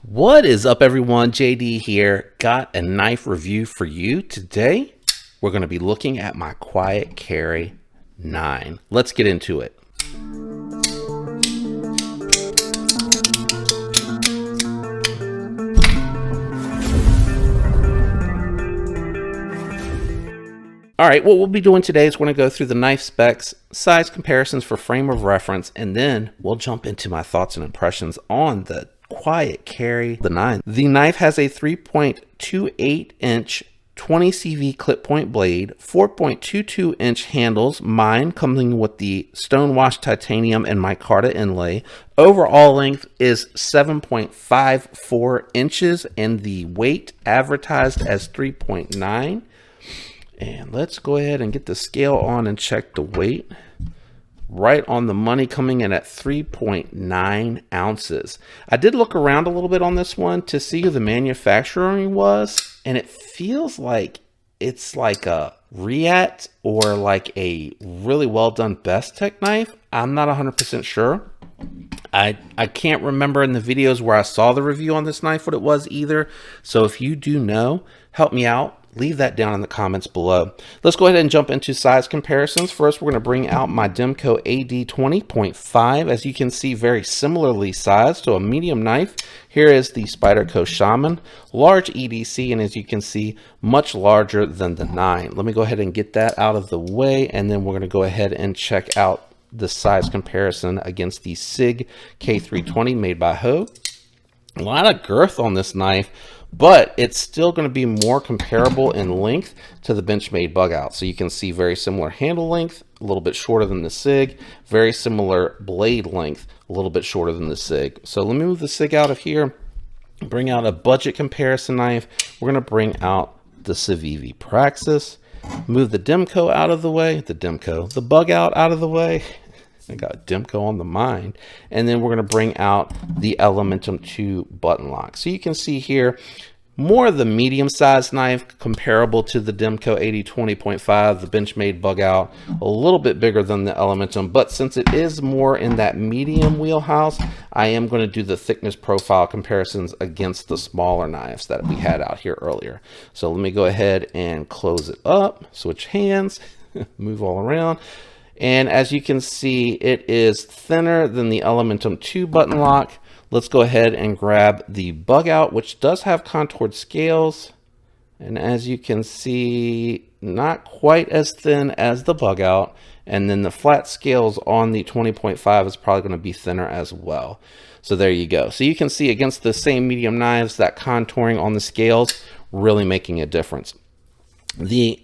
What is up, everyone? JD here. Got a knife review for you today. We're going to be looking at my Quiet Carry 9. Let's get into it. All right, what we'll be doing today is we're going to go through the knife specs, size comparisons for frame of reference, and then we'll jump into my thoughts and impressions on the Quiet Carry the 9. The knife has a 3.28 inch 20 CV clip point blade, 4.22 inch handles, mine coming with the Stonewash titanium and micarta inlay. Overall length is 7.54 inches and the weight advertised as 3.9. And let's go ahead and get the scale on and check the weight. Right on the money, coming in at 3.9 ounces. I did look around a little bit on this one to see who the manufacturer was, and it feels like it's like a Reate or like a really well done Bestech knife. I'm not 100% sure. I can't remember in the videos where I saw the review on this knife what it was either. So if you do know, help me out. Leave that down in the comments below. Let's go ahead and jump into size comparisons. First, we're going to bring out my Demko AD20.5. As you can see, very similarly sized to a medium knife. Here is the Spyderco Shaman, large EDC, and as you can see, much larger than the 9. Let me go ahead and get that out of the way, and then we're going to go ahead and check out the size comparison against the SIG K320 made by Hogue. A lot of girth on this knife, but it's still going to be more comparable in length to the Benchmade Bug Out. So you can see very similar handle length, a little bit shorter than the SIG, very similar blade length, a little bit shorter than the SIG. So let me move the SIG out of here, bring out a budget comparison knife. We're going to bring out the Civivi Praxis, move the Demko out of the way, the Bug Out of the way. I got Demko on the mind, and then we're going to bring out the Elementum 2 button lock. So you can see here more of the medium-sized knife comparable to the Demko AD20.5, the Benchmade Bug Out, a little bit bigger than the Elementum, but since it is more in that medium wheelhouse, I am going to do the thickness profile comparisons against the smaller knives that we had out here earlier. So let me go ahead and close it up, switch hands, move all around. And as you can see, it is thinner than the Elementum 2 button lock. Let's go ahead and grab the Bug Out, which does have contoured scales. And as you can see, not quite as thin as the Bug Out. And then the flat scales on the 20.5 is probably going to be thinner as well. So there you go. So you can see against the same medium knives, that contouring on the scales really making a difference. The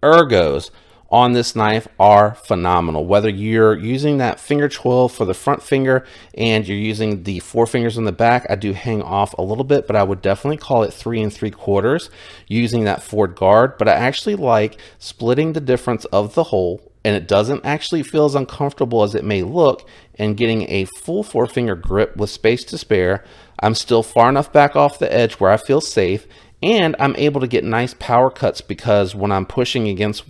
ergos on this knife are phenomenal. Whether you're using that finger 12 for the front finger and you're using the 4 fingers on the back, I do hang off a little bit, but I would definitely call it 3 3/4 using that forward guard. But I actually like splitting the difference of the hole, and it doesn't actually feel as uncomfortable as it may look, and getting a full 4-finger grip with space to spare. I'm still far enough back off the edge where I feel safe, and I'm able to get nice power cuts because when I'm pushing against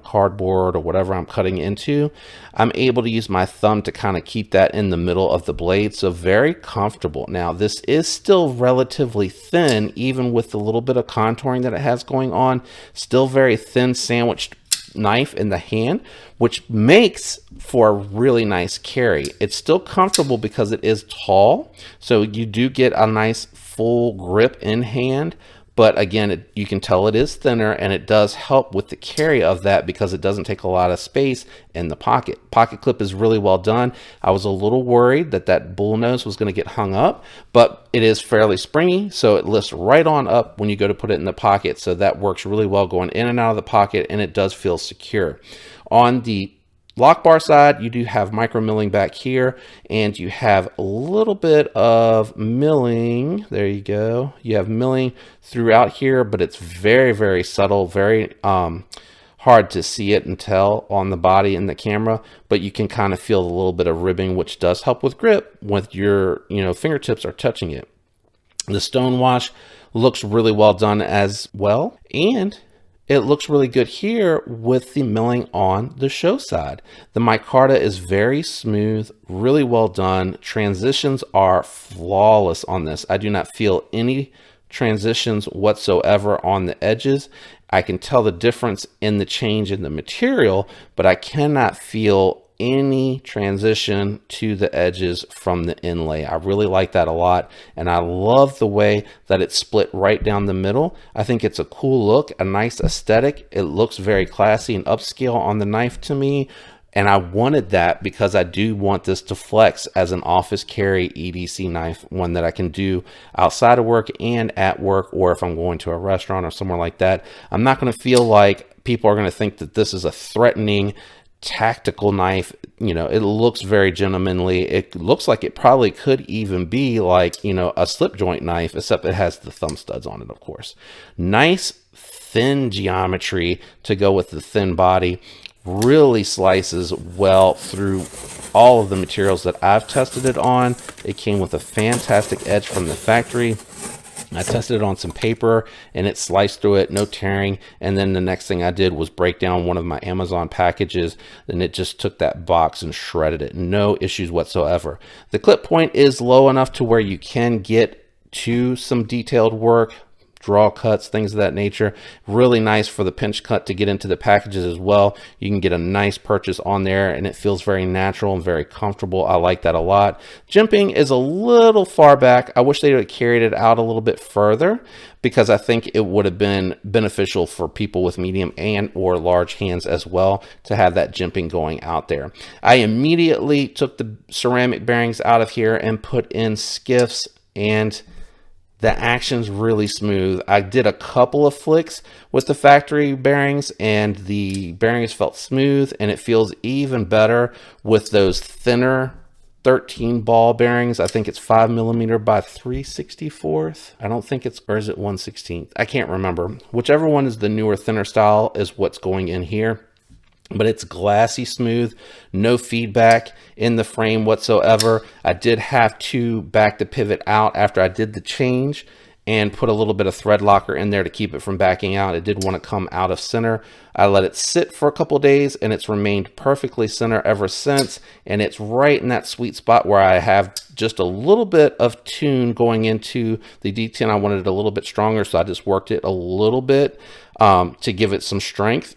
cardboard or whatever I'm cutting into, I'm able to use my thumb to kind of keep that in the middle of the blade. So very comfortable. Now this is still relatively thin, even with the little bit of contouring that it has going on, still very thin sandwiched knife in the hand, which makes for a really nice carry. It's still comfortable because it is tall. So you do get a nice full grip in hand. But again, you can tell it is thinner, and it does help with the carry of that because it doesn't take a lot of space in the pocket. Pocket clip is really well done. I was a little worried that that bull nose was going to get hung up, but it is fairly springy, so it lifts right on up when you go to put it in the pocket. So that works really well going in and out of the pocket, and it does feel secure. On the lock bar side, you do have micro milling back here, and you have a little bit of milling. There you go. You have milling throughout here, but it's very, very subtle, very hard to see it and tell on the body in the camera, but you can kind of feel a little bit of ribbing, which does help with grip when your fingertips are touching it. The Stonewash looks really well done as well, and it looks really good here with the milling on the show side. The micarta is very smooth, really well done. Transitions are flawless on this. I do not feel any transitions whatsoever on the edges. I can tell the difference in the change in the material, but I cannot feel any transition to the edges from the inlay. I really like that a lot, and I love the way that it's split right down the middle. I think it's a cool look, a nice aesthetic. It looks very classy and upscale on the knife to me, and I wanted that because I do want this to flex as an office carry EDC knife, one that I can do outside of work and at work, or if I'm going to a restaurant or somewhere like that. I'm not going to feel like people are going to think that this is a threatening tactical knife. You know, it looks very gentlemanly. It looks like it probably could even be like, you know, a slip joint knife, except it has the thumb studs on it, of course. Nice thin geometry to go with the thin body. Really slices well through all of the materials that I've tested it on. It came with a fantastic edge from the factory. I tested it on some paper and it sliced through it, no tearing. And then the next thing I did was break down one of my Amazon packages, and it just took that box and shredded it. No issues whatsoever. The clip point is low enough to where you can get to some detailed work, draw cuts, things of that nature. Really nice for the pinch cut to get into the packages as well. You can get a nice purchase on there, and it feels very natural and very comfortable. I like that a lot. Jimping is a little far back. I wish they would have carried it out a little bit further, because I think it would have been beneficial for people with medium and or large hands as well to have that jimping going out there. I immediately took the ceramic bearings out of here and put in skiffs, and the action's really smooth. I did a couple of flicks with the factory bearings, and the bearings felt smooth, and it feels even better with those thinner 13 ball bearings. I think it's 5mm by 3/64. I don't think it's, or is it 1/16? I can't remember. Whichever one is the newer, thinner style is what's going in here. But it's glassy smooth, no feedback in the frame whatsoever. I did have to back the pivot out after I did the change and put a little bit of thread locker in there to keep it from backing out. It did want to come out of center. I let it sit for a couple days, and it's remained perfectly center ever since. And it's right in that sweet spot where I have just a little bit of tune going into the D10. I wanted it a little bit stronger, so I just worked it a little bit to give it some strength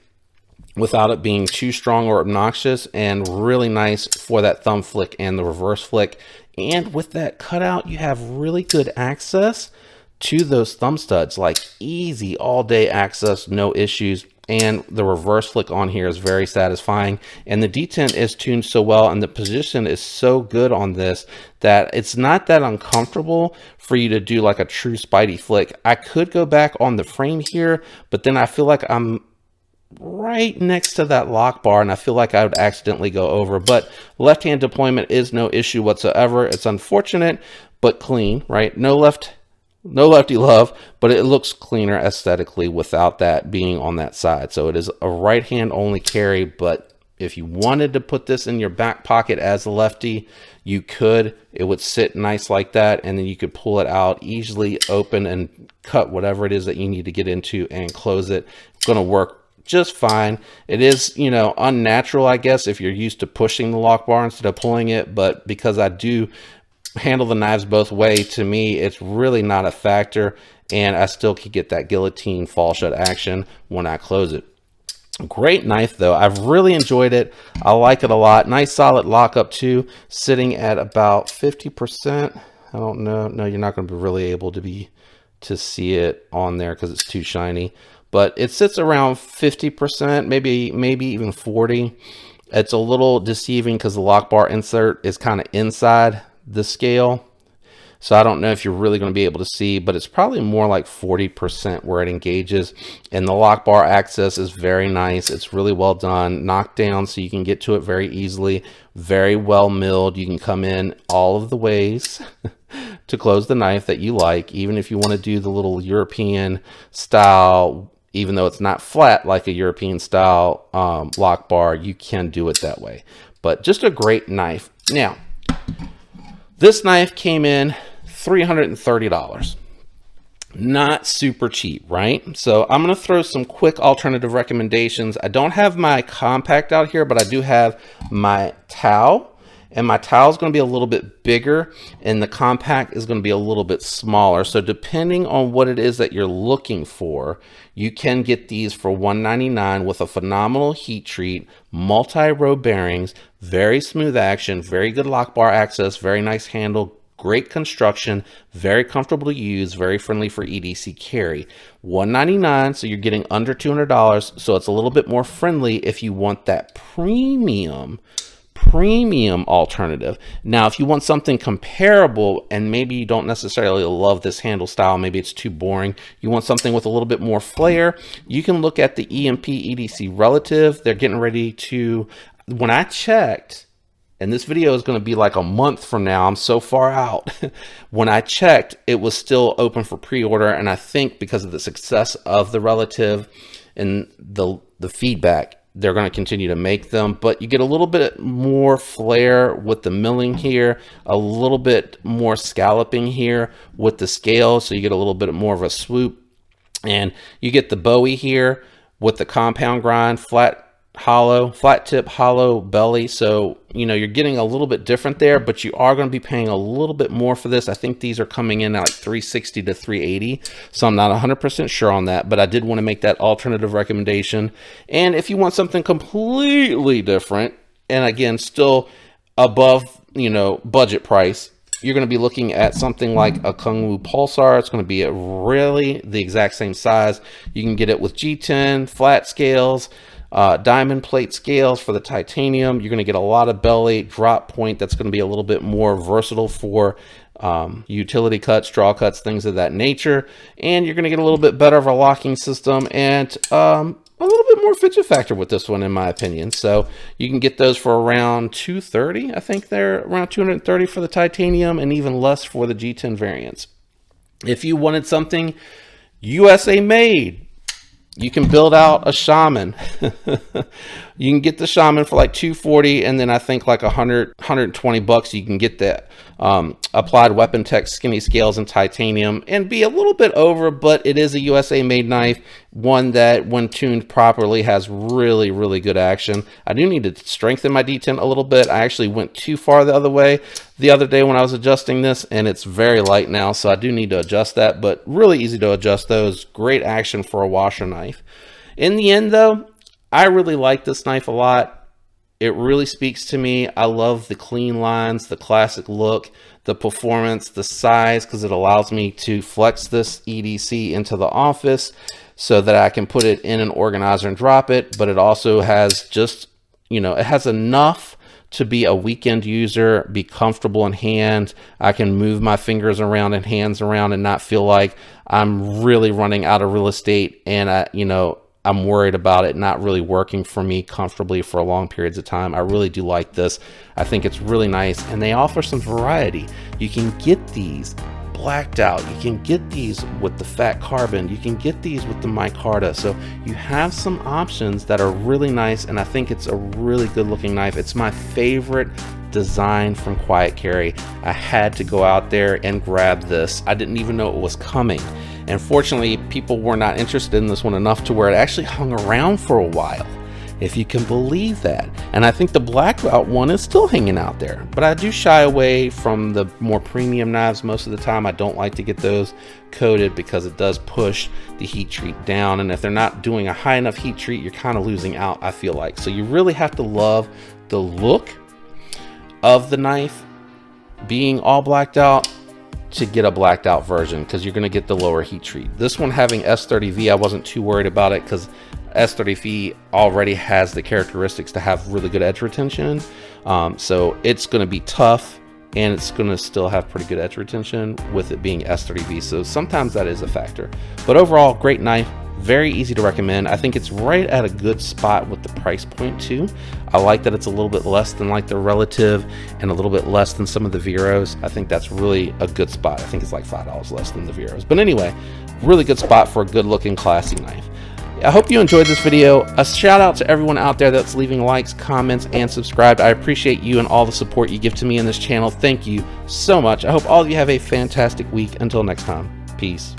without it being too strong or obnoxious, and really nice for that thumb flick and the reverse flick. And with that cutout, you have really good access to those thumb studs, like easy all day access, no issues. And the reverse flick on here is very satisfying, and the detent is tuned so well, and the position is so good on this that it's not that uncomfortable for you to do like a true Spidey flick. I could go back on the frame here, but then I feel like I'm right next to that lock bar, and I feel like I would accidentally go over. But left hand deployment is no issue whatsoever. It's unfortunate but clean, right? No lefty love, but it looks cleaner aesthetically without that being on that side. So it is a right hand only carry, but if you wanted to put this in your back pocket as a lefty, you could. It would sit nice like that, and then you could pull it out easily, open and cut whatever it is that you need to get into and close it. It's going to work just fine. It is, you know, unnatural, I guess, if you're used to pushing the lock bar instead of pulling it, but because I do handle the knives both ways, to me it's really not a factor, and I still can get that guillotine fall shut action when I close it. Great knife though. I've really enjoyed it. I like it a lot. Nice solid lockup too, sitting at about 50%. I don't know. No, you're not going to be really able to see it on there because it's too shiny, but it sits around 50%, maybe even 40. It's a little deceiving because the lock bar insert is kind of inside the scale, so I don't know if you're really going to be able to see, but it's probably more like 40% where it engages. And the lock bar access is very nice. It's really well done, knocked down so you can get to it very easily, very well milled. You can come in all of the ways to close the knife that you like, even if you want to do the little European style. Even though it's not flat like a European style lock bar, you can do it that way. But just a great knife. Now, this knife came in $330. not super cheap, right? So I'm going to throw some quick alternative recommendations. I don't have my compact out here, but I do have my Tau. And my Tau is going to be a little bit bigger, and the compact is going to be a little bit smaller. So depending on what it is that you're looking for, you can get these for $199 with a phenomenal heat treat, multi-row bearings, very smooth action, very good lock bar access, very nice handle, great construction, very comfortable to use, very friendly for EDC carry. $199, so you're getting under $200, so it's a little bit more friendly if you want that premium alternative. Now, if you want something comparable and maybe you don't necessarily love this handle style, maybe it's too boring, you want something with a little bit more flair, you can look at the EMP EDC Relative. They're getting ready to, when I checked, and this video is going to be like a month from now, I'm so far out. When I checked, it was still open for pre-order, and I think because of the success of the Relative and the feedback, they're going to continue to make them. But you get a little bit more flair with the milling here, a little bit more scalloping here with the scale, so you get a little bit more of a swoop, and you get the Bowie here with the compound grind, flat tip hollow belly. So you know you're getting a little bit different there, but you are going to be paying a little bit more for this. I think these are coming in at like $360 to $380, so I'm not 100% sure on that, but I did want to make that alternative recommendation. And if you want something completely different, and again still above, you know, budget price, you're going to be looking at something like a Kungwu Pulsar. It's going to be really the exact same size. You can get it with G10 flat scales, diamond plate scales for the titanium. You're going to get a lot of belly, drop point. That's going to be a little bit more versatile for utility cuts, draw cuts, things of that nature. And you're going to get a little bit better of a locking system and a little bit more fidget factor with this one, in my opinion. So you can get those for around $230. I think they're around $230 for the titanium, and even less for the G10 variants. If you wanted something USA made, you can build out a Shaman. You can get the Shaman for like $240, and then I think like $120 you can get that Applied Weapon Tech skinny scales and titanium, and be a little bit over, but it is a USA made knife, one that when tuned properly has really, really good action. I do need to strengthen my detent a little bit. I actually went too far the other way the other day when I was adjusting this, and it's very light now, so I do need to adjust that, but really easy to adjust those. Great action for a washer knife. In the end though, I really like this knife a lot. It really speaks to me. I love the clean lines, the classic look, the performance, the size, because it allows me to flex this EDC into the office so that I can put it in an organizer and drop it. But it also has just, you know, it has enough to be a weekend user, be comfortable in hand. I can move my fingers around and hands around and not feel like I'm really running out of real estate, and I'm worried about it not really working for me comfortably for long periods of time. I really do like this. I think it's really nice, and they offer some variety. You can get these blacked out, you can get these with the fat carbon, you can get these with the micarta. So you have some options that are really nice, and I think it's a really good looking knife. It's my favorite design from Quiet Carry. I had to go out there and grab this. I didn't even know it was coming. And fortunately, people were not interested in this one enough to where it actually hung around for a while, if you can believe that. And I think the Blackout one is still hanging out there. But I do shy away from the more premium knives most of the time. I don't like to get those coated because it does push the heat treat down. And if they're not doing a high enough heat treat, you're kind of losing out, I feel like. So you really have to love the look of the knife being all blacked out to get a blacked out version, because you're going to get the lower heat treat. This one having S30V, I wasn't too worried about it because S30V already has the characteristics to have really good edge retention. So it's going to be tough, and it's going to still have pretty good edge retention with it being S30V. So sometimes that is a factor. But overall, great knife. Very easy to recommend. I think it's right at a good spot with the price point too. I like that it's a little bit less than like the Relative and a little bit less than some of the Veros. I think that's really a good spot. I think it's like $5 less than the Veros. But anyway, really good spot for a good looking classy knife. I hope you enjoyed this video. A shout out to everyone out there that's leaving likes, comments, and subscribed. I appreciate you and all the support you give to me in this channel. Thank you so much. I hope all of you have a fantastic week. Until next time, peace.